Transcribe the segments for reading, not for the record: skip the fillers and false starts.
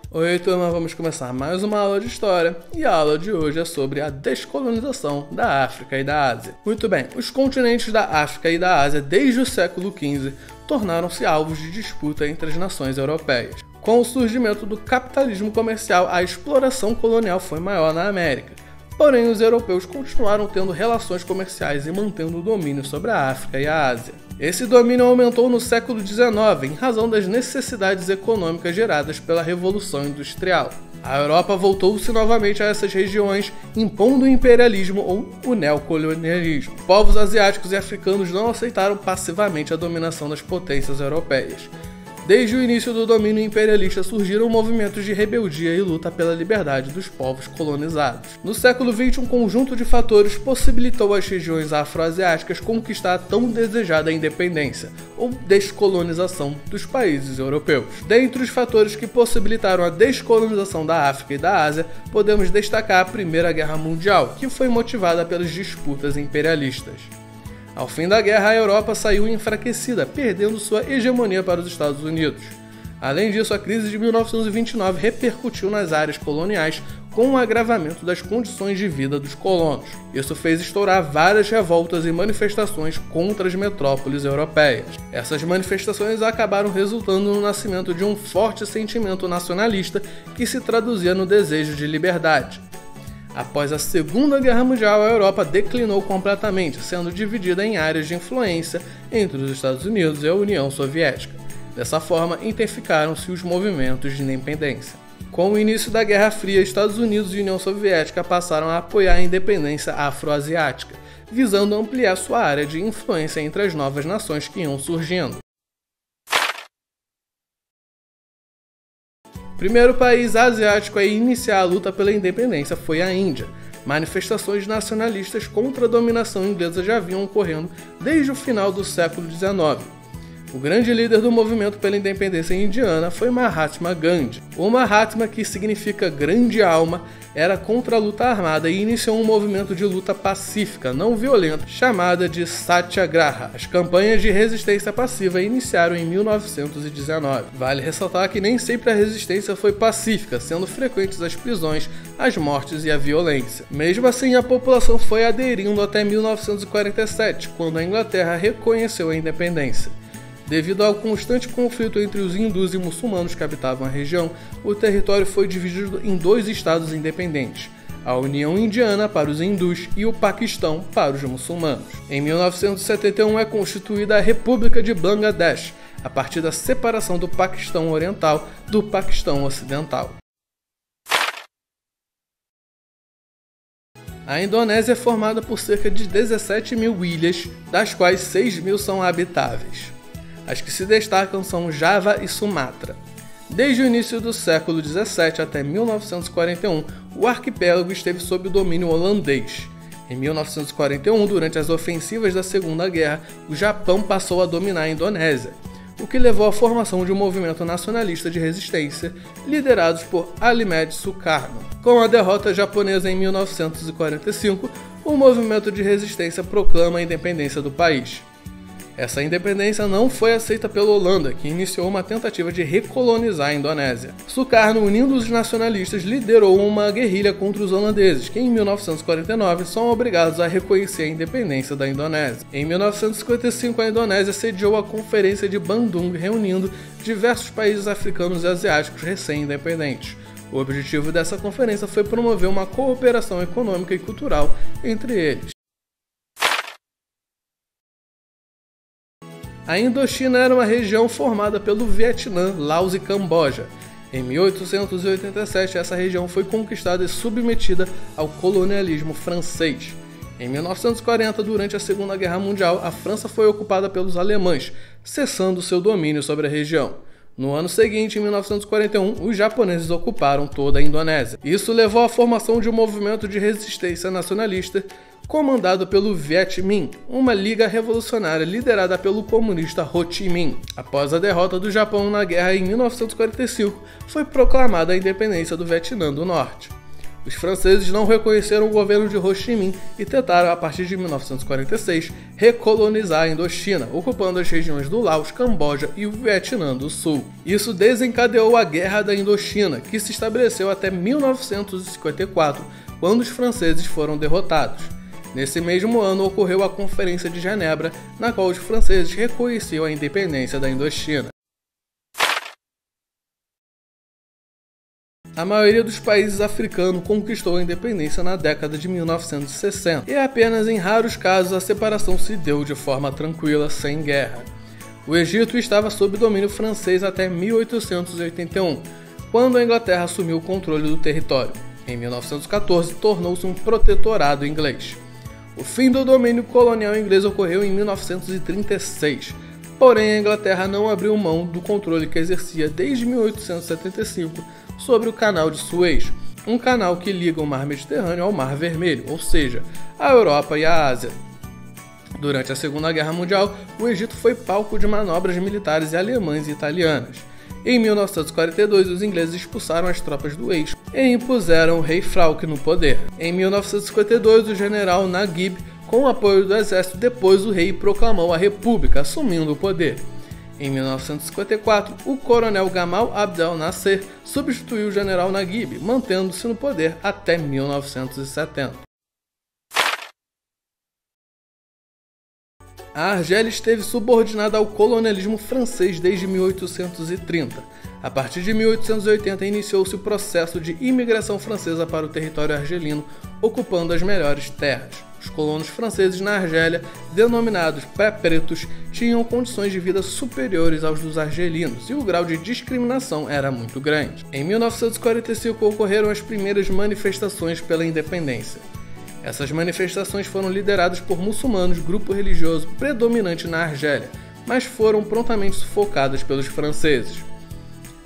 Oi turma, vamos começar mais uma aula de História e a aula de hoje é sobre a descolonização da África e da Ásia. Muito bem, os continentes da África e da Ásia desde o século XV tornaram-se alvos de disputa entre as nações europeias. Com o surgimento do capitalismo comercial, a exploração colonial foi maior na América. Porém, os europeus continuaram tendo relações comerciais e mantendo o domínio sobre a África e a Ásia. Esse domínio aumentou no século XIX em razão das necessidades econômicas geradas pela Revolução Industrial. A Europa voltou-se novamente a essas regiões, impondo o imperialismo ou o neocolonialismo. Povos asiáticos e africanos não aceitaram passivamente a dominação das potências europeias. Desde o início do domínio imperialista surgiram movimentos de rebeldia e luta pela liberdade dos povos colonizados. No século XX, um conjunto de fatores possibilitou às regiões afroasiáticas conquistar a tão desejada independência, ou descolonização, dos países europeus. Dentre os fatores que possibilitaram a descolonização da África e da Ásia, podemos destacar a Primeira Guerra Mundial, que foi motivada pelas disputas imperialistas. Ao fim da guerra, a Europa saiu enfraquecida, perdendo sua hegemonia para os Estados Unidos. Além disso, a crise de 1929 repercutiu nas áreas coloniais com o agravamento das condições de vida dos colonos. Isso fez estourar várias revoltas e manifestações contra as metrópoles europeias. Essas manifestações acabaram resultando no nascimento de um forte sentimento nacionalista que se traduzia no desejo de liberdade. Após a Segunda Guerra Mundial, a Europa declinou completamente, sendo dividida em áreas de influência entre os Estados Unidos e a União Soviética. Dessa forma, intensificaram-se os movimentos de independência. Com o início da Guerra Fria, Estados Unidos e União Soviética passaram a apoiar a independência afroasiática, visando ampliar sua área de influência entre as novas nações que iam surgindo. O primeiro país asiático a iniciar a luta pela independência foi a Índia. Manifestações nacionalistas contra a dominação inglesa já vinham ocorrendo desde o final do século XIX. O grande líder do movimento pela independência indiana foi Mahatma Gandhi. O Mahatma, que significa grande alma, era contra a luta armada e iniciou um movimento de luta pacífica, não violenta, chamada de Satyagraha. As campanhas de resistência passiva iniciaram em 1919. Vale ressaltar que nem sempre a resistência foi pacífica, sendo frequentes as prisões, as mortes e a violência. Mesmo assim, a população foi aderindo até 1947, quando a Inglaterra reconheceu a independência. Devido ao constante conflito entre os hindus e muçulmanos que habitavam a região, o território foi dividido em dois estados independentes, a União Indiana para os hindus e o Paquistão para os muçulmanos. Em 1971 é constituída a República de Bangladesh, a partir da separação do Paquistão Oriental do Paquistão Ocidental. A Indonésia é formada por cerca de 17 mil ilhas, das quais 6 mil são habitáveis. As que se destacam são Java e Sumatra. Desde o início do século XVII até 1941, o arquipélago esteve sob o domínio holandês. Em 1941, durante as ofensivas da Segunda Guerra, o Japão passou a dominar a Indonésia, o que levou à formação de um movimento nacionalista de resistência, liderados por Alimed Sukarno. Com a derrota japonesa em 1945, o movimento de resistência proclama a independência do país. Essa independência não foi aceita pela Holanda, que iniciou uma tentativa de recolonizar a Indonésia. Sukarno, unindo os nacionalistas, liderou uma guerrilha contra os holandeses, que em 1949 são obrigados a reconhecer a independência da Indonésia. Em 1955, a Indonésia sediou a Conferência de Bandung, reunindo diversos países africanos e asiáticos recém-independentes. O objetivo dessa conferência foi promover uma cooperação econômica e cultural entre eles. A Indochina era uma região formada pelo Vietnã, Laos e Camboja. Em 1887, essa região foi conquistada e submetida ao colonialismo francês. Em 1940, durante a Segunda Guerra Mundial, a França foi ocupada pelos alemães, cessando seu domínio sobre a região. No ano seguinte, em 1941, os japoneses ocuparam toda a Indonésia. Isso levou à formação de um movimento de resistência nacionalista comandado pelo Viet Minh, uma liga revolucionária liderada pelo comunista Ho Chi Minh. Após a derrota do Japão na guerra em 1945, foi proclamada a independência do Vietnã do Norte. Os franceses não reconheceram o governo de Ho Chi Minh e tentaram, a partir de 1946, recolonizar a Indochina, ocupando as regiões do Laos, Camboja e o Vietnã do Sul. Isso desencadeou a Guerra da Indochina, que se estabeleceu até 1954, quando os franceses foram derrotados. Nesse mesmo ano ocorreu a Conferência de Genebra, na qual os franceses reconheciam a independência da Indochina. A maioria dos países africanos conquistou a independência na década de 1960, e apenas em raros casos a separação se deu de forma tranquila, sem guerra. O Egito estava sob domínio francês até 1881, quando a Inglaterra assumiu o controle do território. Em 1914, tornou-se um protetorado inglês. O fim do domínio colonial inglês ocorreu em 1936, porém a Inglaterra não abriu mão do controle que exercia desde 1875 sobre o Canal de Suez, um canal que liga o Mar Mediterrâneo ao Mar Vermelho, ou seja, a Europa e a Ásia. Durante a Segunda Guerra Mundial, o Egito foi palco de manobras militares alemãs e italianas. Em 1942, os ingleses expulsaram as tropas do eixo e impuseram o rei Frauk no poder. Em 1952, o general Naguib, com o apoio do exército, depôs o rei e proclamou a república, assumindo o poder. Em 1954, o coronel Gamal Abdel Nasser substituiu o general Naguib, mantendo-se no poder até 1970. A Argélia esteve subordinada ao colonialismo francês desde 1830. A partir de 1880, iniciou-se o processo de imigração francesa para o território argelino, ocupando as melhores terras. Os colonos franceses na Argélia, denominados pré-pretos, tinham condições de vida superiores aos dos argelinos e o grau de discriminação era muito grande. Em 1945 ocorreram as primeiras manifestações pela independência. Essas manifestações foram lideradas por muçulmanos, grupo religioso predominante na Argélia, mas foram prontamente sufocadas pelos franceses.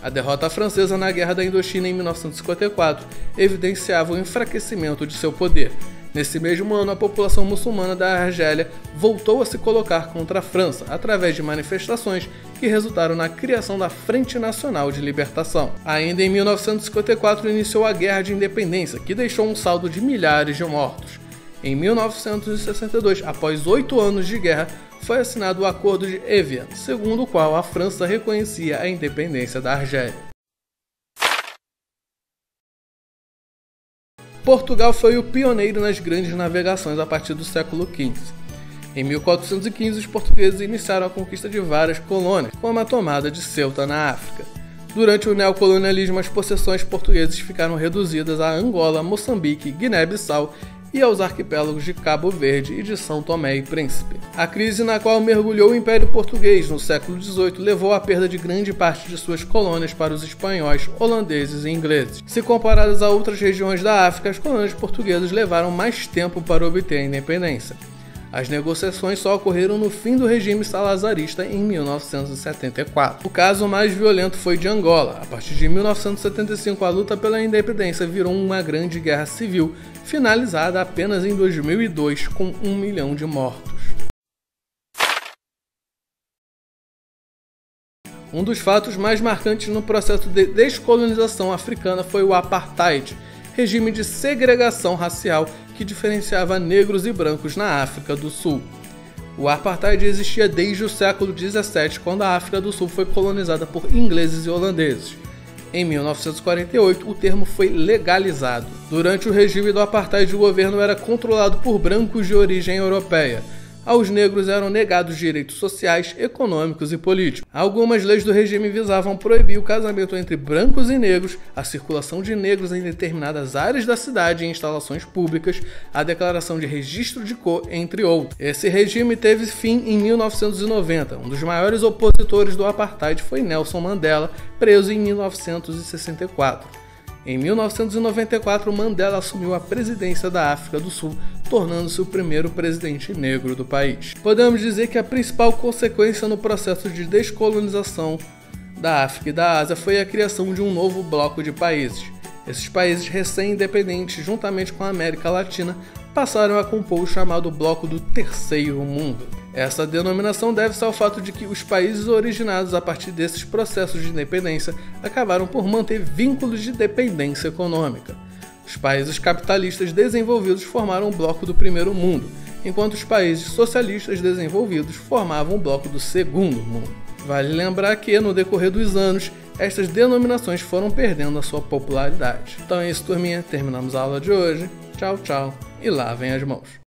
A derrota francesa na Guerra da Indochina em 1954 evidenciava o enfraquecimento de seu poder. Nesse mesmo ano, a população muçulmana da Argélia voltou a se colocar contra a França, através de manifestações que resultaram na criação da Frente Nacional de Libertação. Ainda em 1954 iniciou a Guerra de Independência, que deixou um saldo de milhares de mortos. Em 1962, após 8 anos de guerra, foi assinado o Acordo de Évian, segundo o qual a França reconhecia a independência da Argélia. Portugal foi o pioneiro nas grandes navegações a partir do século XV. Em 1415, os portugueses iniciaram a conquista de várias colônias, como a tomada de Ceuta na África. Durante o neocolonialismo, as possessões portuguesas ficaram reduzidas a Angola, Moçambique, Guiné-Bissau e aos arquipélagos de Cabo Verde e de São Tomé e Príncipe. A crise na qual mergulhou o Império Português no século XVIII levou à perda de grande parte de suas colônias para os espanhóis, holandeses e ingleses. Se comparadas a outras regiões da África, as colônias portuguesas levaram mais tempo para obter a independência. As negociações só ocorreram no fim do regime salazarista em 1974. O caso mais violento foi de Angola. A partir de 1975, a luta pela independência virou uma grande guerra civil, finalizada apenas em 2002, com 1 milhão de mortos. Um dos fatos mais marcantes no processo de descolonização africana foi o Apartheid, regime de segregação racial que diferenciava negros e brancos na África do Sul. O Apartheid existia desde o século XVII, quando a África do Sul foi colonizada por ingleses e holandeses. Em 1948, o termo foi legalizado. Durante o regime do Apartheid, o governo era controlado por brancos de origem europeia. Aos negros eram negados direitos sociais, econômicos e políticos. Algumas leis do regime visavam proibir o casamento entre brancos e negros, a circulação de negros em determinadas áreas da cidade e instalações públicas, a declaração de registro de cor, entre outros. Esse regime teve fim em 1990. Um dos maiores opositores do Apartheid foi Nelson Mandela, preso em 1964. Em 1994, Mandela assumiu a presidência da África do Sul, tornando-se o primeiro presidente negro do país. Podemos dizer que a principal consequência no processo de descolonização da África e da Ásia foi a criação de um novo bloco de países. Esses países recém-independentes, juntamente com a América Latina, passaram a compor o chamado Bloco do Terceiro Mundo. Essa denominação deve-se ao fato de que os países originados a partir desses processos de independência acabaram por manter vínculos de dependência econômica. Os países capitalistas desenvolvidos formaram o bloco do primeiro mundo, enquanto os países socialistas desenvolvidos formavam o bloco do segundo mundo. Vale lembrar que, no decorrer dos anos, estas denominações foram perdendo a sua popularidade. Então é isso, turminha. Terminamos a aula de hoje. Tchau, tchau e lavem as mãos.